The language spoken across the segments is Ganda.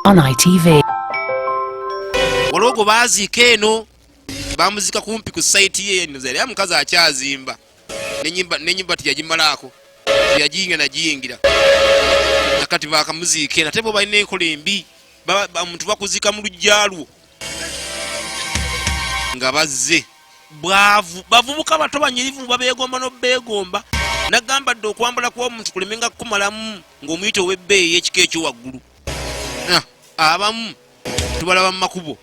on ITV. Walogo baziika eno bamuzika kumpi ku site ye nzere amukazi akyazimba nenyimba tiyagimalaako tiyajinga najingira nakati bakamuziika eno tebo balina enkola embi omuntu bakuzika mu lujjalwo nga bazze bwavu bavubuka bato banyirivu babeegomba n'obeegomba nagamba dde okwambala kuba omuntu kulemenga kukumalamu ng'omuyita ow'ebbeeyi ekika ekyo waggulu abamu tubalaba mu makubo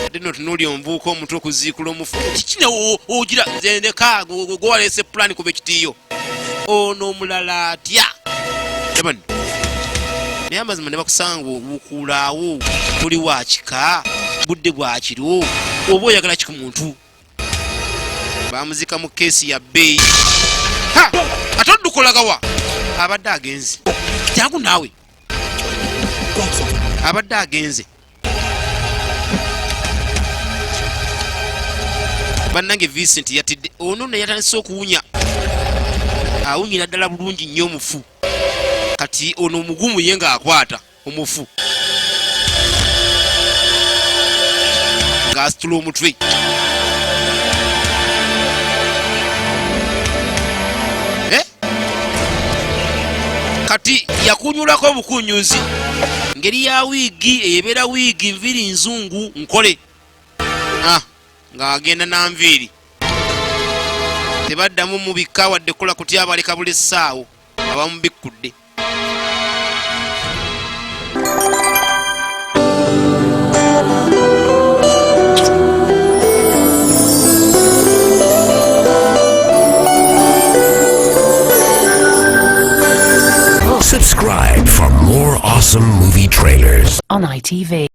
ate no tunuulya omuvubuka omuntu okuziikula omufu kikina ogira nze ndeka gwewaleese pulaani kuba ekitiiyo ono omulala atya tabani naye amazima ne bakusanga obukuulaawo tuli wakika budde bwakiro oba oyagala ki ku muntu bamuzika mu keesi ya bbeeyi ate oddukolaga abadde agenze jangu naawe abadde agenze bannange Vincent yatidde ono naye yatandise okuwunya awunyira ddala bulungi nnyo omufu kati ono omugumu ye ng'akwata omufu ng'asitula omutwe kati yakunyulako obukunyuzi ngeri ya wiigi eyebeera wiigi nviri nzungu nkole ng'agenda nanviiri tebaddamu mubikka wadde kola kutya abaleka buli ssaawo abamubikkudde Subscribe for more awesome movie trailers On ITV.